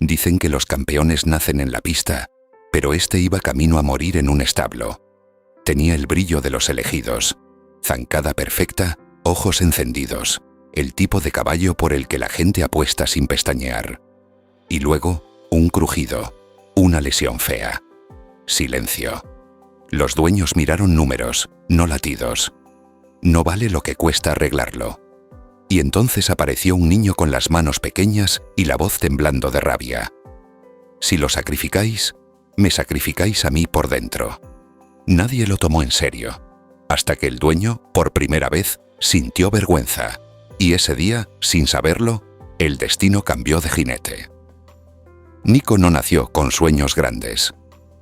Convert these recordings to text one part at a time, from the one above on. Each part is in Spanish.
Dicen que los campeones nacen en la pista, pero este iba camino a morir en un establo. Tenía el brillo de los elegidos, zancada perfecta, ojos encendidos, el tipo de caballo por el que la gente apuesta sin pestañear. Y luego, un crujido, una lesión fea. Silencio. Los dueños miraron números, no latidos. No vale lo que cuesta arreglarlo. Y entonces apareció un niño con las manos pequeñas y la voz temblando de rabia. Si lo sacrificáis, me sacrificáis a mí por dentro. Nadie lo tomó en serio, hasta que el dueño, por primera vez, sintió vergüenza, y ese día, sin saberlo, el destino cambió de jinete. Nico no nació con sueños grandes.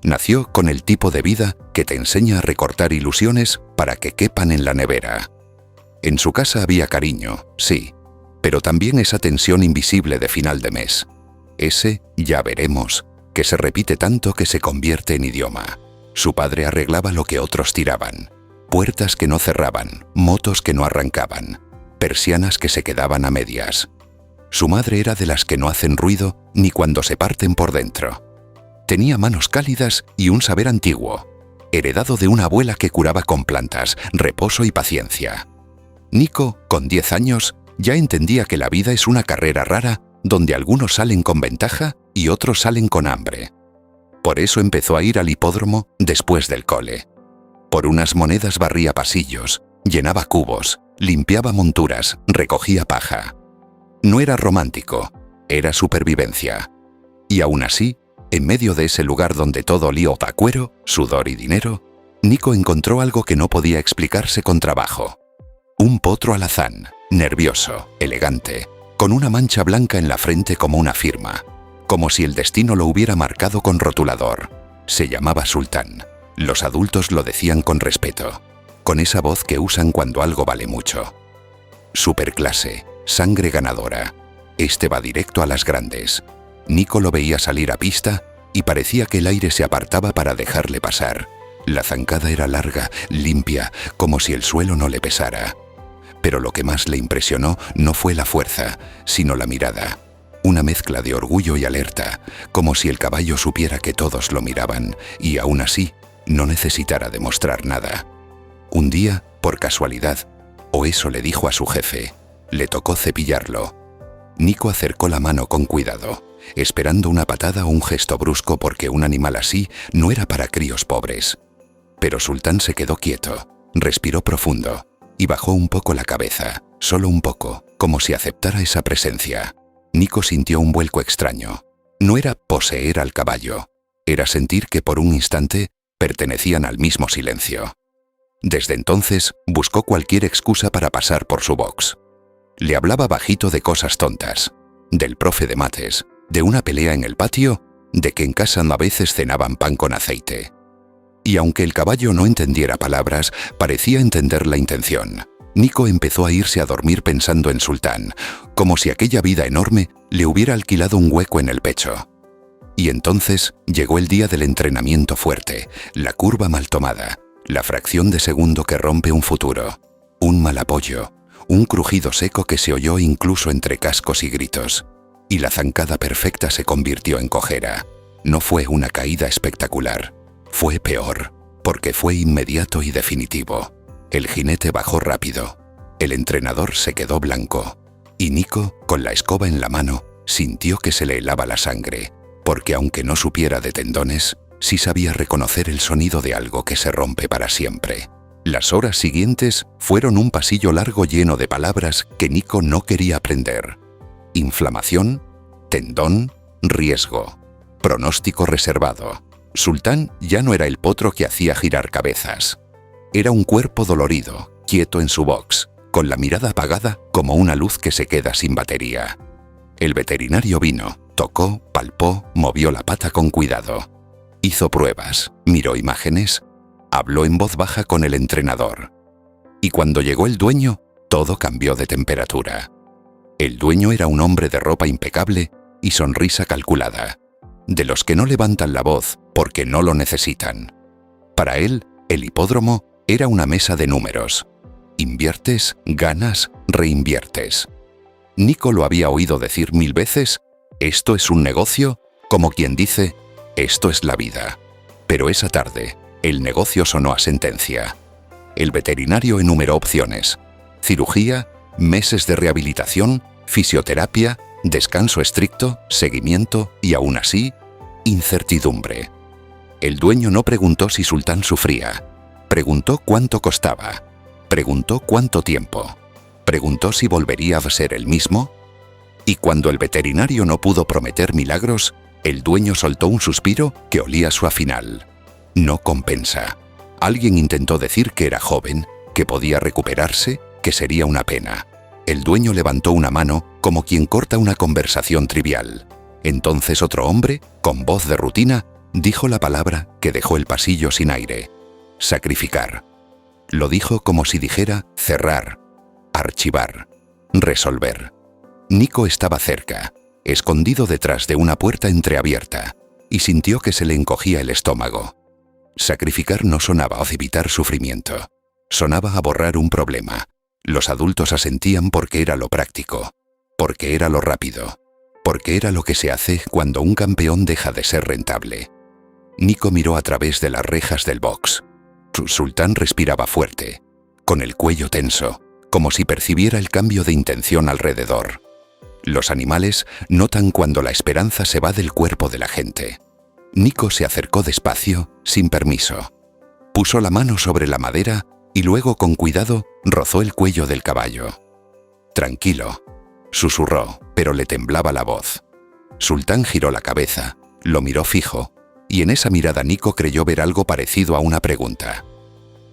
Nació con el tipo de vida que te enseña a recortar ilusiones para que quepan en la nevera. En su casa había cariño, sí, pero también esa tensión invisible de final de mes. Ese "ya veremos", que se repite tanto que se convierte en idioma. Su padre arreglaba lo que otros tiraban. Puertas que no cerraban, motos que no arrancaban, persianas que se quedaban a medias. Su madre era de las que no hacen ruido ni cuando se parten por dentro. Tenía manos cálidas y un saber antiguo, heredado de una abuela que curaba con plantas, reposo y paciencia. Nico, con 10 años, ya entendía que la vida es una carrera rara donde algunos salen con ventaja y otros salen con hambre. Por eso empezó a ir al hipódromo después del cole. Por unas monedas barría pasillos, llenaba cubos, limpiaba monturas, recogía paja. No era romántico, era supervivencia. Y aún así, en medio de ese lugar donde todo olía a cuero, sudor y dinero, Nico encontró algo que no podía explicarse con trabajo. Un potro alazán, nervioso, elegante, con una mancha blanca en la frente como una firma, como si el destino lo hubiera marcado con rotulador. Se llamaba Sultán. Los adultos lo decían con respeto, con esa voz que usan cuando algo vale mucho. Superclase, sangre ganadora. Este va directo a las grandes. Nico lo veía salir a pista y parecía que el aire se apartaba para dejarle pasar. La zancada era larga, limpia, como si el suelo no le pesara. Pero lo que más le impresionó no fue la fuerza, sino la mirada. Una mezcla de orgullo y alerta, como si el caballo supiera que todos lo miraban y aún así no necesitara demostrar nada. Un día, por casualidad, o eso le dijo a su jefe, le tocó cepillarlo. Nico acercó la mano con cuidado, esperando una patada o un gesto brusco porque un animal así no era para críos pobres. Pero Sultán se quedó quieto, respiró profundo y bajó un poco la cabeza, solo un poco, como si aceptara esa presencia. Nico sintió un vuelco extraño. No era poseer al caballo, era sentir que por un instante pertenecían al mismo silencio. Desde entonces buscó cualquier excusa para pasar por su box. Le hablaba bajito de cosas tontas, del profe de mates, de una pelea en el patio, de que en casa a veces cenaban pan con aceite. Y aunque el caballo no entendiera palabras, parecía entender la intención. Nico empezó a irse a dormir pensando en Sultán, como si aquella vida enorme le hubiera alquilado un hueco en el pecho. Y entonces llegó el día del entrenamiento fuerte, la curva mal tomada, la fracción de segundo que rompe un futuro, un mal apoyo, un crujido seco que se oyó incluso entre cascos y gritos. Y la zancada perfecta se convirtió en cojera. No fue una caída espectacular, fue peor, porque fue inmediato y definitivo. El jinete bajó rápido, el entrenador se quedó blanco, y Nico, con la escoba en la mano, sintió que se le helaba la sangre, porque aunque no supiera de tendones, sí sabía reconocer el sonido de algo que se rompe para siempre. Las horas siguientes fueron un pasillo largo lleno de palabras que Nico no quería aprender. Inflamación, tendón, riesgo, pronóstico reservado. Sultán ya no era el potro que hacía girar cabezas. Era un cuerpo dolorido, quieto en su box, con la mirada apagada como una luz que se queda sin batería. El veterinario vino, tocó, palpó, movió la pata con cuidado. Hizo pruebas, miró imágenes, habló en voz baja con el entrenador. Y cuando llegó el dueño, todo cambió de temperatura. El dueño era un hombre de ropa impecable y sonrisa calculada, de los que no levantan la voz porque no lo necesitan. Para él, el hipódromo era una mesa de números. Inviertes, ganas, reinviertes. Nico lo había oído decir 1000 veces, ¿Esto es un negocio? Como quien dice, esto es la vida. Pero esa tarde, el negocio sonó a sentencia. El veterinario enumeró opciones: cirugía, meses de rehabilitación, fisioterapia, descanso estricto, seguimiento y aún así, incertidumbre. El dueño no preguntó si Sultán sufría. Preguntó cuánto costaba. Preguntó cuánto tiempo. Preguntó si volvería a ser el mismo. Y cuando el veterinario no pudo prometer milagros, el dueño soltó un suspiro que olía a su final. No compensa. Alguien intentó decir que era joven, que podía recuperarse, que sería una pena. El dueño levantó una mano como quien corta una conversación trivial. Entonces otro hombre, con voz de rutina, dijo la palabra que dejó el pasillo sin aire: sacrificar. Lo dijo como si dijera cerrar, archivar, resolver. Nico estaba cerca, escondido detrás de una puerta entreabierta, y sintió que se le encogía el estómago. Sacrificar no sonaba a evitar sufrimiento. Sonaba a borrar un problema. Los adultos asentían porque era lo práctico, porque era lo rápido, porque era lo que se hace cuando un campeón deja de ser rentable. Nico miró a través de las rejas del box. Sultán respiraba fuerte, con el cuello tenso, como si percibiera el cambio de intención alrededor. Los animales notan cuando la esperanza se va del cuerpo de la gente. Nico se acercó despacio, sin permiso. Puso la mano sobre la madera y luego, con cuidado, rozó el cuello del caballo. Tranquilo, susurró, pero le temblaba la voz. Sultán giró la cabeza, lo miró fijo, y en esa mirada Nico creyó ver algo parecido a una pregunta.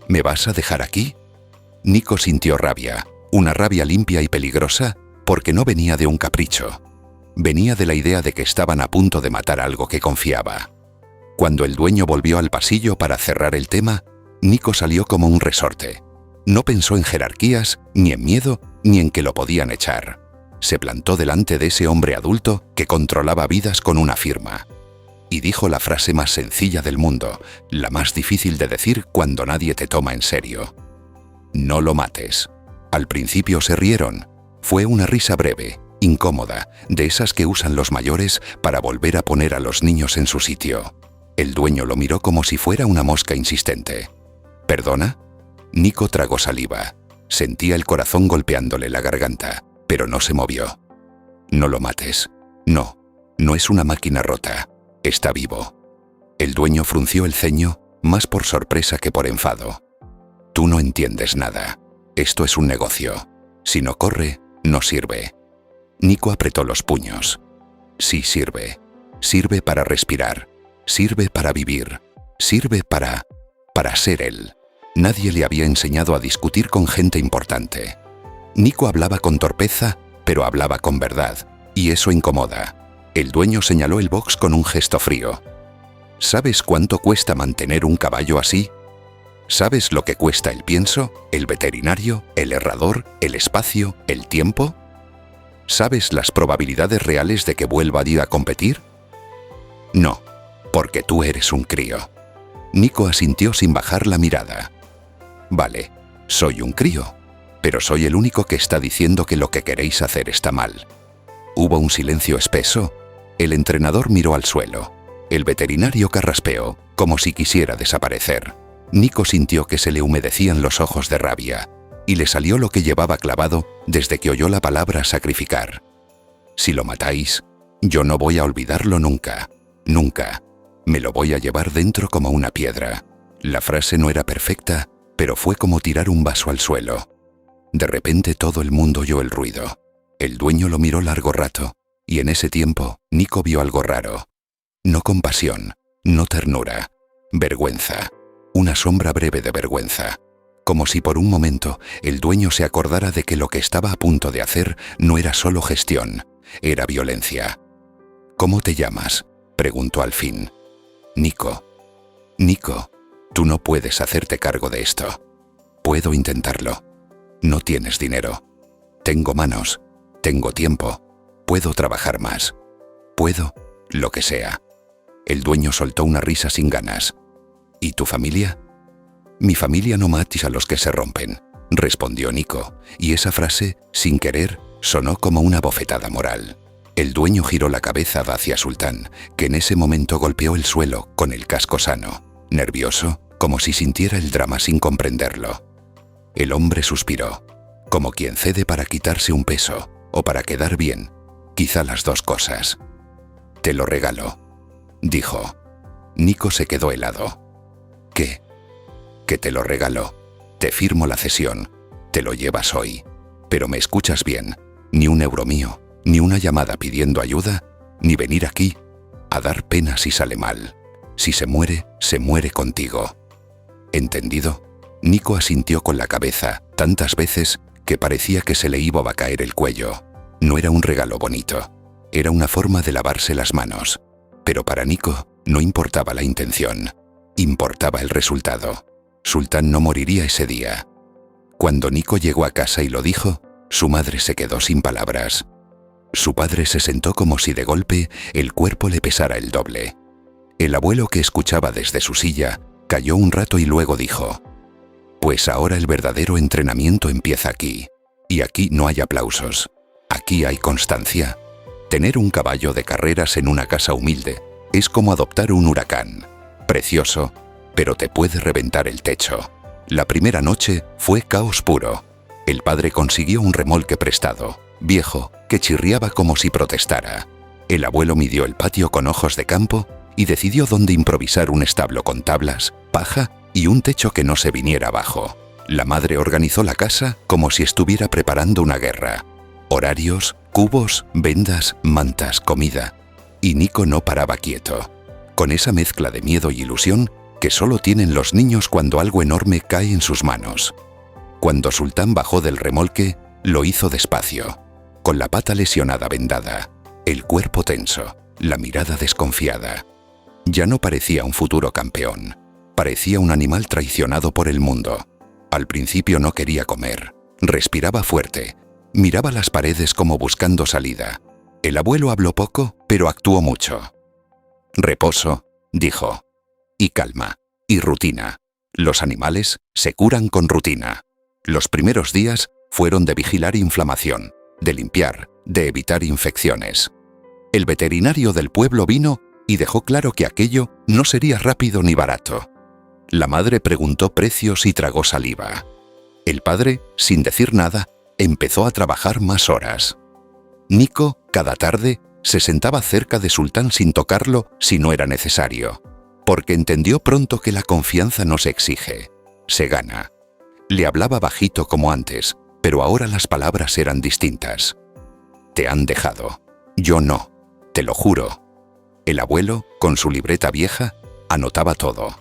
¿Me vas a dejar aquí? Nico sintió rabia, una rabia limpia y peligrosa, porque no venía de un capricho. Venía de la idea de que estaban a punto de matar algo que confiaba. Cuando el dueño volvió al pasillo para cerrar el tema, Nico salió como un resorte. No pensó en jerarquías, ni en miedo, ni en que lo podían echar. Se plantó delante de ese hombre adulto que controlaba vidas con una firma. Y dijo la frase más sencilla del mundo, la más difícil de decir cuando nadie te toma en serio. No lo mates. Al principio se rieron. Fue una risa breve, incómoda, de esas que usan los mayores para volver a poner a los niños en su sitio. El dueño lo miró como si fuera una mosca insistente. ¿Perdona? Nico tragó saliva. Sentía el corazón golpeándole la garganta, pero no se movió. No lo mates. No, no es una máquina rota. Está vivo. El dueño frunció el ceño, más por sorpresa que por enfado. Tú no entiendes nada. Esto es un negocio. Si no corre, no sirve. Nico apretó los puños. Sí sirve. Sirve para respirar. Sirve para vivir. Sirve para ser él. Nadie le había enseñado a discutir con gente importante. Nico hablaba con torpeza, pero hablaba con verdad, y eso incomoda. El dueño señaló el box con un gesto frío. ¿Sabes cuánto cuesta mantener un caballo así? ¿Sabes lo que cuesta el pienso, el veterinario, el herrador, el espacio, el tiempo? ¿Sabes las probabilidades reales de que vuelva a ir a competir? No, porque tú eres un crío. Nico asintió sin bajar la mirada. Vale, soy un crío, pero soy el único que está diciendo que lo que queréis hacer está mal. Hubo un silencio espeso. El entrenador miró al suelo. El veterinario carraspeó, como si quisiera desaparecer. Nico sintió que se le humedecían los ojos de rabia, y le salió lo que llevaba clavado desde que oyó la palabra sacrificar. Si lo matáis, yo no voy a olvidarlo nunca, nunca. Me lo voy a llevar dentro como una piedra. La frase no era perfecta, pero fue como tirar un vaso al suelo. De repente todo el mundo oyó el ruido. El dueño lo miró largo rato, y en ese tiempo Nico vio algo raro. No compasión, no ternura, vergüenza. Una sombra breve de vergüenza. Como si por un momento el dueño se acordara de que lo que estaba a punto de hacer no era solo gestión, era violencia. ¿Cómo te llamas?, preguntó al fin. Nico. Nico, tú no puedes hacerte cargo de esto. Puedo intentarlo. No tienes dinero. Tengo manos. Tengo tiempo. Puedo trabajar más. Puedo, lo que sea. El dueño soltó una risa sin ganas. ¿Y tu familia? Mi familia no mates a los que se rompen, respondió Nico, y esa frase, sin querer, sonó como una bofetada moral. El dueño giró la cabeza hacia Sultán, que en ese momento golpeó el suelo con el casco sano, nervioso, como si sintiera el drama sin comprenderlo. El hombre suspiró, como quien cede para quitarse un peso o para quedar bien, quizá las dos cosas. «Te lo regalo», dijo. Nico se quedó helado. «¿Qué?» «Que te lo regalo. Te firmo la cesión. Te lo llevas hoy. Pero me escuchas bien. Ni un euro mío, ni una llamada pidiendo ayuda, ni venir aquí a dar pena si sale mal. Si se muere contigo. ¿Entendido?» Nico asintió con la cabeza, tantas veces que parecía que se le iba a caer el cuello. No era un regalo bonito. Era una forma de lavarse las manos. Pero para Nico no importaba la intención. Importaba el resultado. Sultán no moriría ese día. Cuando Nico llegó a casa y lo dijo, su madre se quedó sin palabras. Su padre se sentó como si de golpe el cuerpo le pesara el doble. El abuelo, que escuchaba desde su silla, calló un rato y luego dijo: «Pues ahora el verdadero entrenamiento empieza aquí. Y aquí no hay aplausos. Aquí hay constancia. Tener un caballo de carreras en una casa humilde es como adoptar un huracán. Precioso, pero te puede reventar el techo». La primera noche fue caos puro. El padre consiguió un remolque prestado, viejo, que chirriaba como si protestara. El abuelo midió el patio con ojos de campo y decidió dónde improvisar un establo con tablas, paja y un techo que no se viniera abajo. La madre organizó la casa como si estuviera preparando una guerra. Horarios, cubos, vendas, mantas, comida. Y Nico no paraba quieto, con esa mezcla de miedo y ilusión que solo tienen los niños cuando algo enorme cae en sus manos. Cuando Sultán bajó del remolque, lo hizo despacio, con la pata lesionada vendada, el cuerpo tenso, la mirada desconfiada. Ya no parecía un futuro campeón, parecía un animal traicionado por el mundo. Al principio no quería comer, respiraba fuerte, miraba las paredes como buscando salida. El abuelo habló poco, pero actuó mucho. «Reposo», dijo, «y calma, y rutina. Los animales se curan con rutina». Los primeros días fueron de vigilar inflamación, de limpiar, de evitar infecciones. El veterinario del pueblo vino y dejó claro que aquello no sería rápido ni barato. La madre preguntó precios y tragó saliva. El padre, sin decir nada, empezó a trabajar más horas. Nico, cada tarde, se sentaba cerca de Sultán sin tocarlo si no era necesario, porque entendió pronto que la confianza no se exige, se gana. Le hablaba bajito como antes, pero ahora las palabras eran distintas. «Te han dejado. Yo no. Te lo juro». El abuelo, con su libreta vieja, anotaba todo.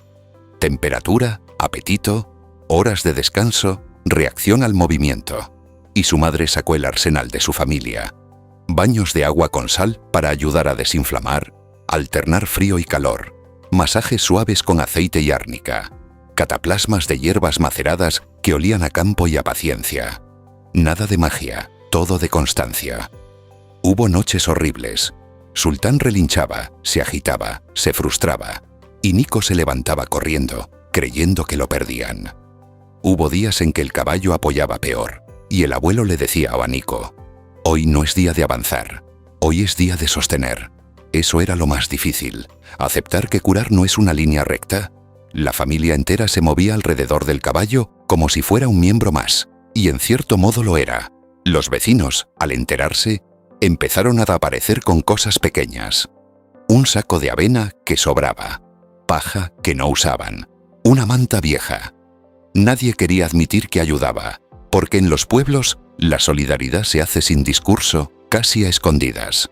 Temperatura, apetito, horas de descanso, reacción al movimiento. Y su madre sacó el arsenal de su familia. Baños de agua con sal para ayudar a desinflamar, alternar frío y calor, masajes suaves con aceite y árnica, cataplasmas de hierbas maceradas que olían a campo y a paciencia. Nada de magia, todo de constancia. Hubo noches horribles. Sultán relinchaba, se agitaba, se frustraba, y Nico se levantaba corriendo, creyendo que lo perdían. Hubo días en que el caballo apoyaba peor, y el abuelo le decía a Nico: «Hoy no es día de avanzar, hoy es día de sostener». Eso era lo más difícil, aceptar que curar no es una línea recta. La familia entera se movía alrededor del caballo como si fuera un miembro más, y en cierto modo lo era. Los vecinos, al enterarse, empezaron a aparecer con cosas pequeñas. Un saco de avena que sobraba, paja que no usaban, una manta vieja. Nadie quería admitir que ayudaba, porque en los pueblos la solidaridad se hace sin discurso, casi a escondidas.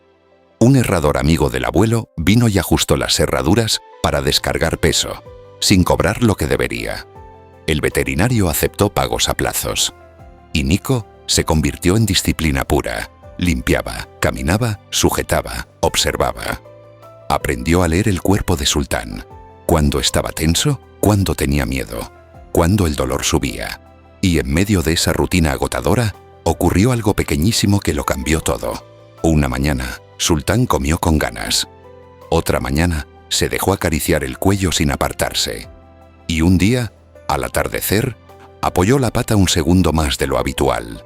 Un herrador amigo del abuelo vino y ajustó las herraduras para descargar peso, sin cobrar lo que debería. El veterinario aceptó pagos a plazos. Y Nico se convirtió en disciplina pura. Limpiaba, caminaba, sujetaba, observaba. Aprendió a leer el cuerpo de Sultán. Cuándo estaba tenso, cuándo tenía miedo, cuándo el dolor subía. Y en medio de esa rutina agotadora, ocurrió algo pequeñísimo que lo cambió todo. Una mañana, Sultán comió con ganas. Otra mañana, se dejó acariciar el cuello sin apartarse. Y un día, al atardecer, apoyó la pata un segundo más de lo habitual.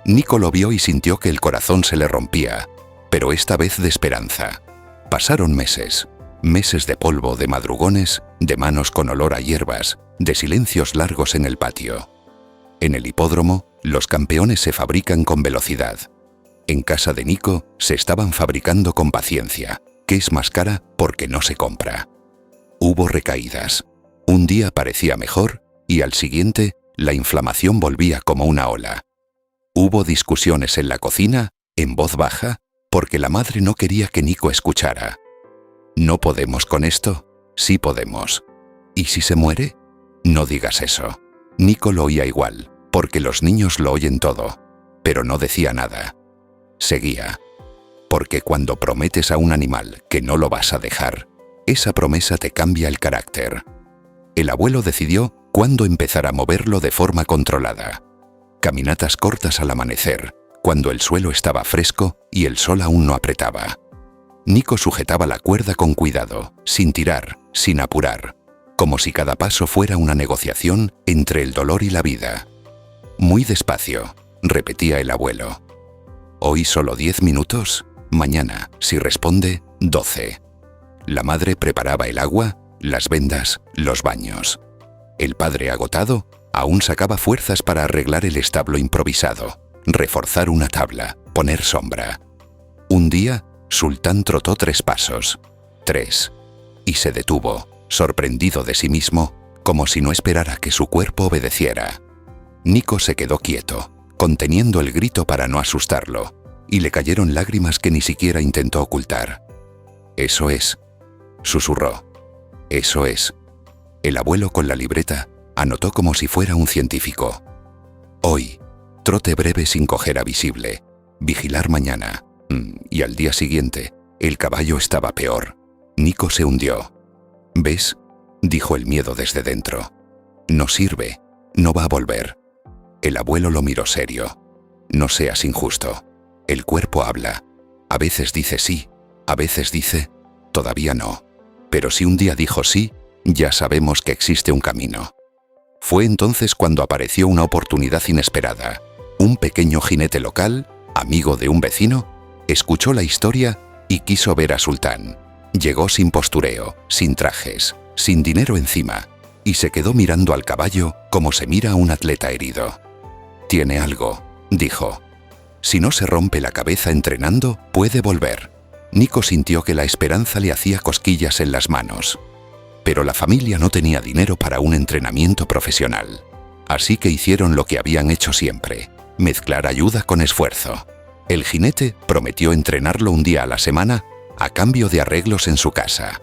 Nico lo vio y sintió que el corazón se le rompía. pero esta vez de esperanza. Pasaron meses, meses de polvo, de madrugones, de manos con olor a hierbas, de silencios largos en el patio. En el hipódromo, los campeones se fabrican con velocidad. En casa de Nico se estaban fabricando con paciencia, que es más cara porque no se compra. Hubo recaídas. Un día parecía mejor y al siguiente la inflamación volvía como una ola. Hubo discusiones en la cocina, en voz baja, porque la madre no quería que Nico escuchara. ¿No podemos con esto? Sí podemos. ¿Y si se muere? No digas eso. Nico lo oía igual, porque los niños lo oyen todo, pero no decía nada. Seguía. Porque cuando prometes a un animal que no lo vas a dejar, esa promesa te cambia el carácter. El abuelo decidió cuándo empezar a moverlo de forma controlada. Caminatas cortas al amanecer, cuando el suelo estaba fresco y el sol aún no apretaba. Nico sujetaba la cuerda con cuidado, sin tirar, sin apurar, como si cada paso fuera una negociación entre el dolor y la vida. Muy despacio, repetía el abuelo. Hoy solo 10 minutos, mañana, si responde, 12. La madre preparaba el agua, las vendas, los baños. El padre, agotado, aún sacaba fuerzas para arreglar el establo improvisado, reforzar una tabla, poner sombra. Un día, Sultán trotó 3 pasos. 3. Y se detuvo, sorprendido de sí mismo, como si no esperara que su cuerpo obedeciera. Nico se quedó quieto, conteniendo el grito para no asustarlo, y le cayeron lágrimas que ni siquiera intentó ocultar. «Eso es», susurró. «Eso es». El abuelo, con la libreta, anotó como si fuera un científico. Hoy, trote breve sin cojera visible. Vigilar mañana. Y al día siguiente, el caballo estaba peor. Nico se hundió. «¿Ves?», dijo el miedo desde dentro. «No sirve. No va a volver». El abuelo lo miró serio. «No seas injusto. El cuerpo habla. A veces dice sí, a veces dice todavía no. Pero si un día dijo sí, ya sabemos que existe un camino». Fue entonces cuando apareció una oportunidad inesperada. Un pequeño jinete local, amigo de un vecino, escuchó la historia y quiso ver a Sultán. Llegó sin postureo, sin trajes, sin dinero encima, y se quedó mirando al caballo como se mira a un atleta herido. «Tiene algo», dijo. «Si no se rompe la cabeza entrenando, puede volver». Nico sintió que la esperanza le hacía cosquillas en las manos. Pero la familia no tenía dinero para un entrenamiento profesional. Así que hicieron lo que habían hecho siempre: mezclar ayuda con esfuerzo. El jinete prometió entrenarlo un día a la semana a cambio de arreglos en su casa.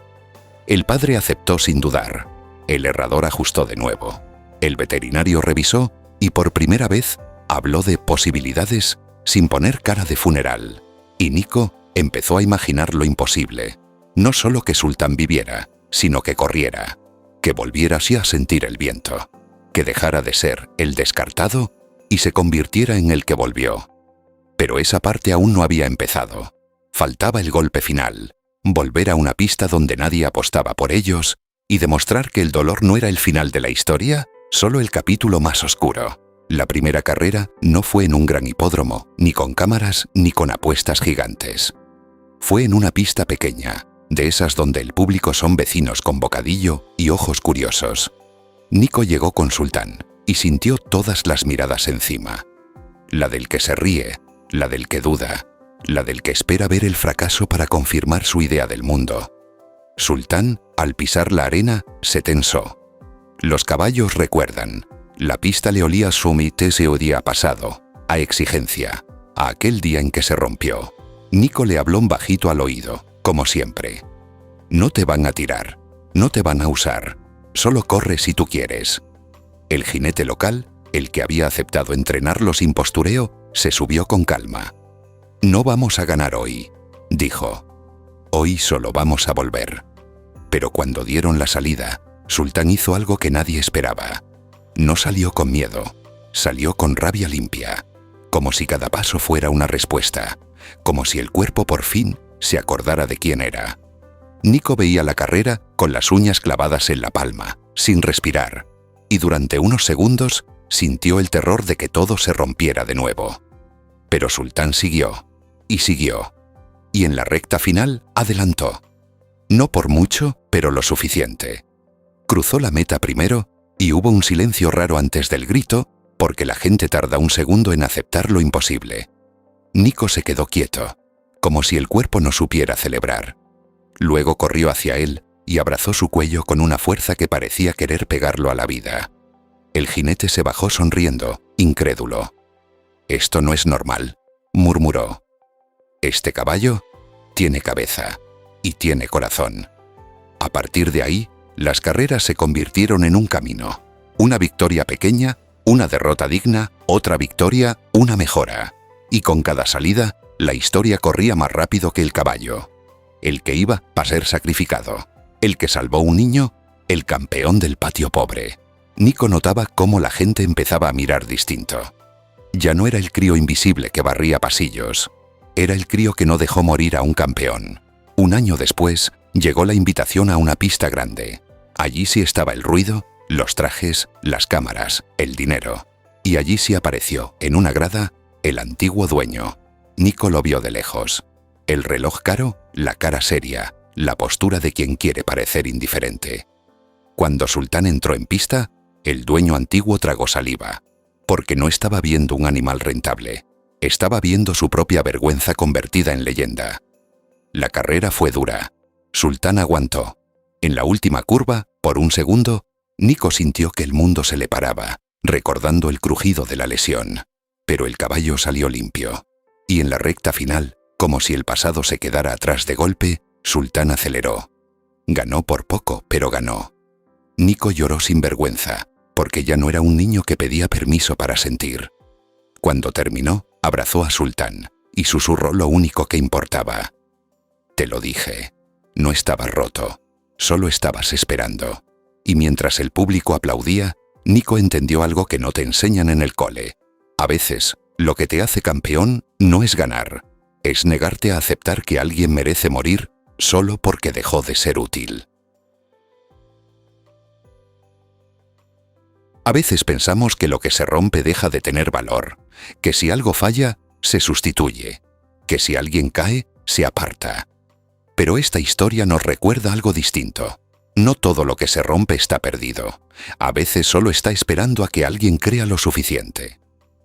El padre aceptó sin dudar. El herrador ajustó de nuevo. El veterinario revisó y por primera vez habló de posibilidades sin poner cara de funeral. Y Nico empezó a imaginar lo imposible. No solo que Sultán viviera, sino que corriera, que volviera así a sentir el viento, que dejara de ser el descartado y se convirtiera en el que volvió. Pero esa parte aún no había empezado. Faltaba el golpe final, volver a una pista donde nadie apostaba por ellos y demostrar que el dolor no era el final de la historia, solo el capítulo más oscuro. La primera carrera no fue en un gran hipódromo, ni con cámaras ni con apuestas gigantes. Fue en una pista pequeña, de esas donde el público son vecinos con bocadillo y ojos curiosos. Nico llegó con Sultán y sintió todas las miradas encima. La del que se ríe, la del que duda, la del que espera ver el fracaso para confirmar su idea del mundo. Sultán, al pisar la arena, se tensó. Los caballos recuerdan. La pista le olía a Summit ese día pasado, a exigencia, a aquel día en que se rompió. Nico le habló bajito al oído, como siempre. «No te van a tirar, no te van a usar, solo corre si tú quieres». El jinete local, el que había aceptado entrenarlo sin postureo, se subió con calma. «No vamos a ganar hoy», dijo. «Hoy solo vamos a volver». Pero cuando dieron la salida, Sultán hizo algo que nadie esperaba. No salió con miedo, salió con rabia limpia, como si cada paso fuera una respuesta, como si el cuerpo por fin se acordara de quién era. Nico veía la carrera con las uñas clavadas en la palma, sin respirar, y durante unos segundos sintió el terror de que todo se rompiera de nuevo. Pero Sultán siguió, y siguió. y en la recta final adelantó. No por mucho, pero lo suficiente. Cruzó la meta primero y hubo un silencio raro antes del grito, porque la gente tarda un segundo en aceptar lo imposible. Nico se quedó quieto, como si el cuerpo no supiera celebrar. Luego corrió hacia él y abrazó su cuello con una fuerza que parecía querer pegarlo a la vida. El jinete se bajó sonriendo, incrédulo. «Esto no es normal», murmuró. «Este caballo tiene cabeza y tiene corazón». A partir de ahí, las carreras se convirtieron en un camino. Una victoria pequeña, una derrota digna, otra victoria, una mejora. Y con cada salida, la historia corría más rápido que el caballo. El que iba a ser sacrificado, el que salvó un niño, el campeón del patio pobre. Nico notaba cómo la gente empezaba a mirar distinto. Ya no era el crío invisible que barría pasillos, era el crío que no dejó morir a un campeón. Un año después, llegó la invitación a una pista grande. Allí sí estaba el ruido, los trajes, las cámaras, el dinero. Y allí sí apareció, en una grada, el antiguo dueño. Nico lo vio de lejos. El reloj caro, la cara seria, la postura de quien quiere parecer indiferente. Cuando Sultán entró en pista, el dueño antiguo tragó saliva, porque no estaba viendo un animal rentable, estaba viendo su propia vergüenza convertida en leyenda. La carrera fue dura. Sultán aguantó. En la última curva, por un segundo, Nico sintió que el mundo se le paraba, recordando el crujido de la lesión. Pero el caballo salió limpio. Y en la recta final, como si el pasado se quedara atrás de golpe, Sultán aceleró. Ganó por poco, pero ganó. Nico lloró sin vergüenza, porque ya no era un niño que pedía permiso para sentir. Cuando terminó, abrazó a Sultán y susurró lo único que importaba. «Te lo dije. No estabas roto. Solo estabas esperando». Y mientras el público aplaudía, Nico entendió algo que no te enseñan en el cole. A veces, lo que te hace campeón no es ganar, es negarte a aceptar que alguien merece morir solo porque dejó de ser útil. A veces pensamos que lo que se rompe deja de tener valor, que si algo falla, se sustituye, que si alguien cae, se aparta. Pero esta historia nos recuerda algo distinto. No todo lo que se rompe está perdido. A veces solo está esperando a que alguien crea lo suficiente.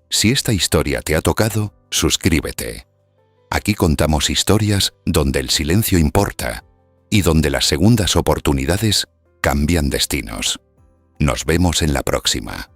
Si esta historia te ha tocado, suscríbete. Aquí contamos historias donde el silencio importa y donde las segundas oportunidades cambian destinos. Nos vemos en la próxima.